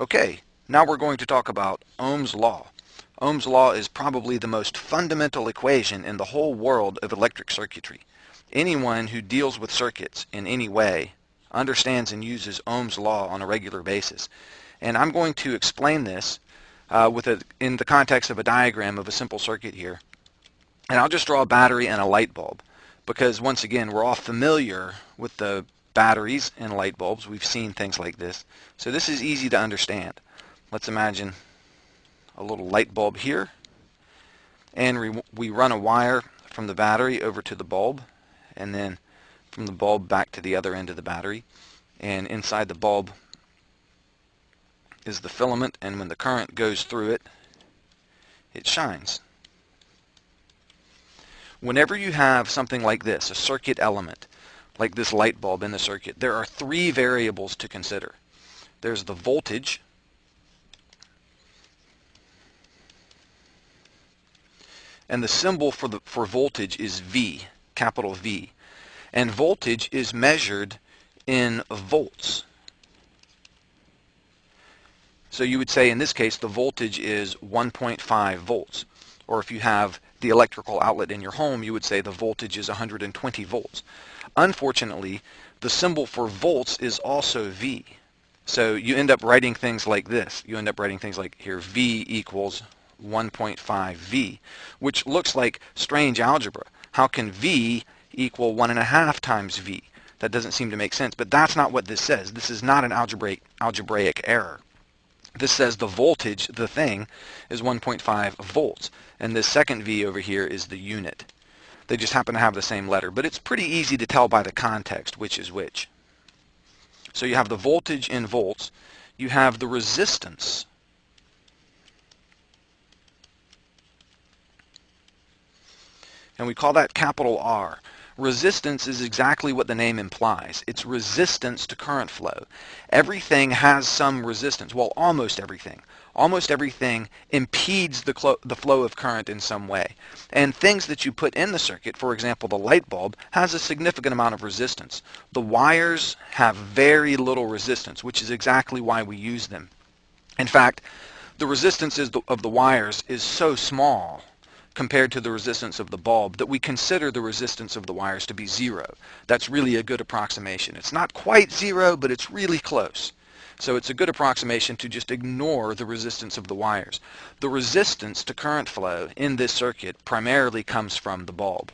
Okay, now we're going to talk about Ohm's law. Ohm's law is probably the most fundamental equation in the whole world of electric circuitry. Anyone who deals with circuits in any way understands and uses Ohm's law on a regular basis. And I'm going to explain this in the context of a diagram of a simple circuit here. And I'll just draw a battery and a light bulb because, once again, we're all familiar with the batteries and light bulbs. We've seen things like this. So this is easy to understand. Let's imagine a little light bulb here, and we run a wire from the battery over to the bulb, and then from the bulb back to the other end of the battery. And inside the bulb is the filament, and when the current goes through it, it shines. Whenever you have something like this, a circuit element, like this light bulb in the circuit, there are three variables to consider. There's the voltage, and the symbol for voltage is V, capital V. And voltage is measured in volts. So you would say in this case the voltage is 1.5 volts. Or if you have the electrical outlet in your home, you would say the voltage is 120 volts. Unfortunately, the symbol for volts is also V. So you end up writing things like this. You end up writing things like here, V equals 1.5 V, which looks like strange algebra. How can V equal 1.5 times V? That doesn't seem to make sense, but that's not what this says. This is not an algebraic error. This says the voltage, the thing, is 1.5 volts, and this second V over here is the unit. They just happen to have the same letter, but it's pretty easy to tell by the context which is which. So you have the voltage in volts, you have the resistance, and we call that capital R. Resistance is exactly what the name implies. It's resistance to current flow. Everything has some resistance. Well, almost everything. Almost everything impedes the flow of current in some way. And things that you put in the circuit, for example, the light bulb, has a significant amount of resistance. The wires have very little resistance, which is exactly why we use them. In fact, the resistance of the wires is so small compared to the resistance of the bulb that we consider the resistance of the wires to be zero. That's really a good approximation. It's not quite zero, but it's really close. So it's a good approximation to just ignore the resistance of the wires. The resistance to current flow in this circuit primarily comes from the bulb.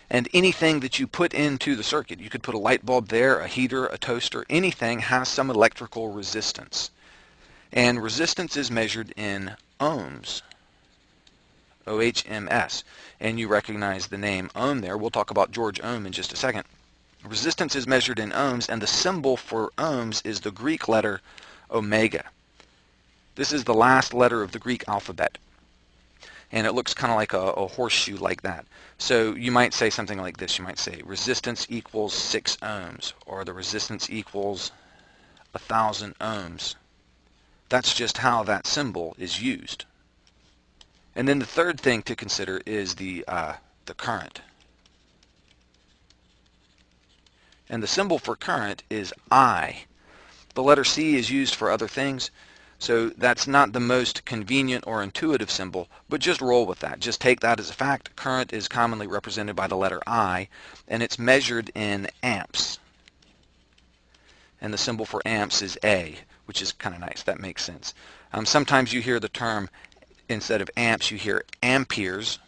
And anything that you put into the circuit, you could put a light bulb there, a heater, a toaster, anything has some electrical resistance. And resistance is measured in ohms. OHMS, and you recognize the name Ohm there. We'll talk about George Ohm in just a second. Resistance is measured in ohms, and the symbol for ohms is the Greek letter omega. This is the last letter of the Greek alphabet, and it looks kind of like a horseshoe like that. So you might say something like this. You might say resistance equals 6 ohms, or the resistance equals 1,000 ohms. That's just how that symbol is used. And then the third thing to consider is the current. And the symbol for current is I. The letter C is used for other things, so that's not the most convenient or intuitive symbol, but just roll with that. Just take that as a fact. Current is commonly represented by the letter I, and it's measured in amps. And the symbol for amps is A, which is kind of nice. That makes sense. Sometimes you hear the term, instead of amps, you hear amperes,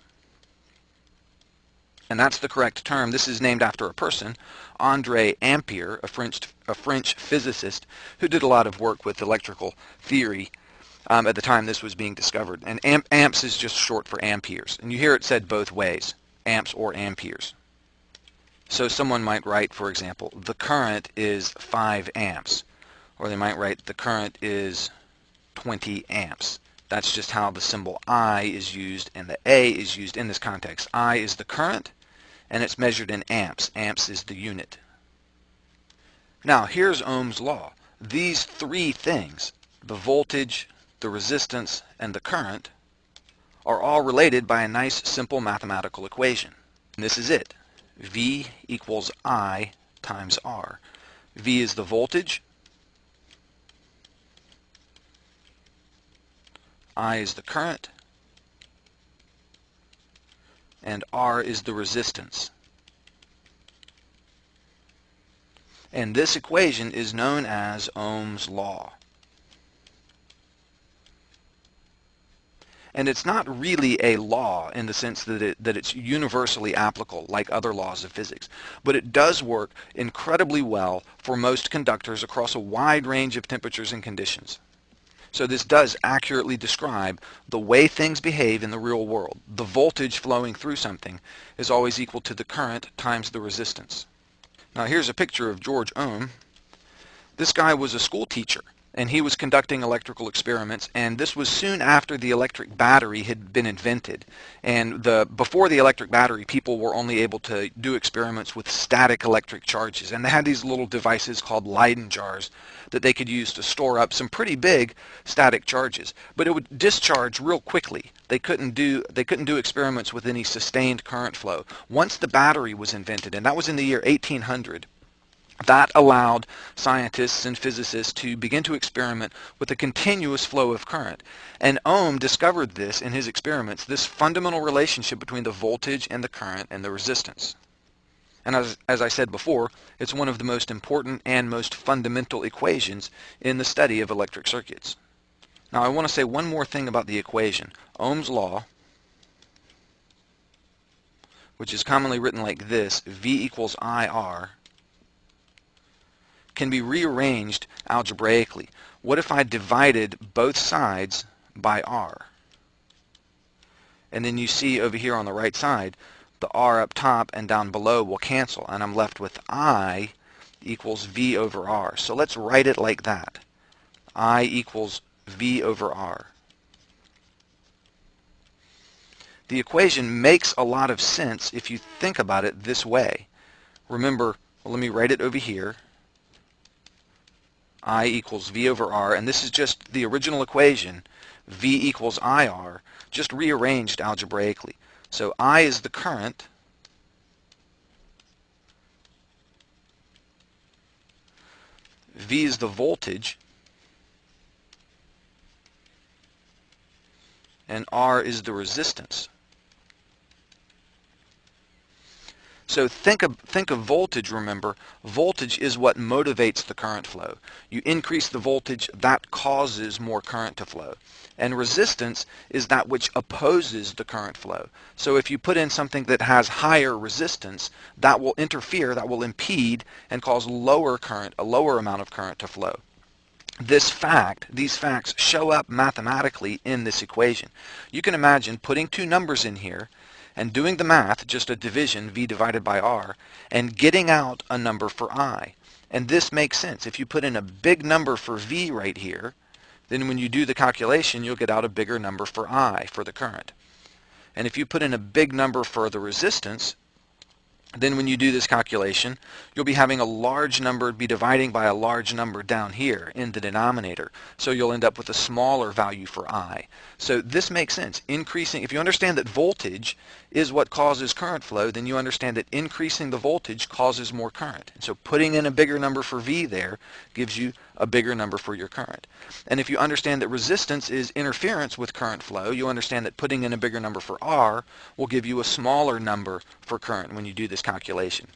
and that's the correct term. This is named after a person, André Ampère, a French physicist who did a lot of work with electrical theory at the time this was being discovered. And amps is just short for amperes, and you hear it said both ways, amps or amperes. So someone might write, for example, the current is 5 amps, or they might write the current is 20 amps. That's just how the symbol I is used, and the A is used in this context. I is the current, and it's measured in amps. Amps is the unit. Now, here's Ohm's law. These three things, the voltage, the resistance, and the current, are all related by a nice, simple mathematical equation. And this is it. V equals I times R. V is the voltage. I is the current, and R is the resistance. And this equation is known as Ohm's law. And it's not really a law in the sense that it's universally applicable like other laws of physics, but it does work incredibly well for most conductors across a wide range of temperatures and conditions. So this does accurately describe the way things behave in the real world. The voltage flowing through something is always equal to the current times the resistance. Now here's a picture of George Ohm. This guy was a school teacher, and he was conducting electrical experiments, and this was soon after the electric battery had been invented. And before the electric battery, people were only able to do experiments with static electric charges, and they had these little devices called Leyden jars that they could use to store up some pretty big static charges, but it would discharge real quickly. They couldn't do experiments with any sustained current flow. Once the battery was invented, and that was in the year 1800, that allowed scientists and physicists to begin to experiment with a continuous flow of current. And Ohm discovered this in his experiments, this fundamental relationship between the voltage and the current and the resistance. And as I said before, it's one of the most important and most fundamental equations in the study of electric circuits. Now I want to say one more thing about the equation. Ohm's law, which is commonly written like this, V equals IR, can be rearranged algebraically. What if I divided both sides by R? And then you see over here on the right side, the R up top and down below will cancel, and I'm left with I equals V over R. So let's write it like that. I equals V over R. The equation makes a lot of sense if you think about it this way. Remember, well, let me write it over here. I equals V over R, and this is just the original equation, V equals IR, just rearranged algebraically. So I is the current, V is the voltage, and R is the resistance. So think of voltage, remember. Voltage is what motivates the current flow. You increase the voltage, that causes more current to flow. And resistance is that which opposes the current flow. So if you put in something that has higher resistance, that will interfere, that will impede and cause lower current, a lower amount of current to flow. These facts show up mathematically in this equation. You can imagine putting two numbers in here and doing the math, just a division, V divided by R, and getting out a number for I. And this makes sense. If you put in a big number for V right here, then when you do the calculation, you'll get out a bigger number for I, for the current. And if you put in a big number for the resistance, then when you do this calculation, you'll be having a large number be dividing by a large number down here in the denominator. So you'll end up with a smaller value for I. So this makes sense. Increasing, if you understand that voltage is what causes current flow, then you understand that increasing the voltage causes more current. And so putting in a bigger number for V there gives you a bigger number for your current. And if you understand that resistance is interference with current flow, you understand that putting in a bigger number for R will give you a smaller number for current when you do this calculation.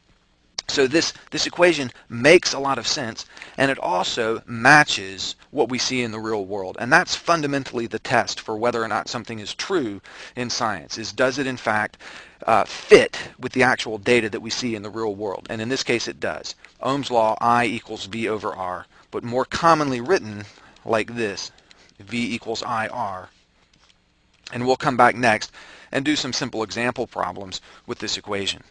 So this equation makes a lot of sense, and it also matches what we see in the real world. And that's fundamentally the test for whether or not something is true in science, is does it in fact fit with the actual data that we see in the real world? And in this case it does. Ohm's law, I equals V over R, but more commonly written like this, V equals IR. And we'll come back next and do some simple example problems with this equation.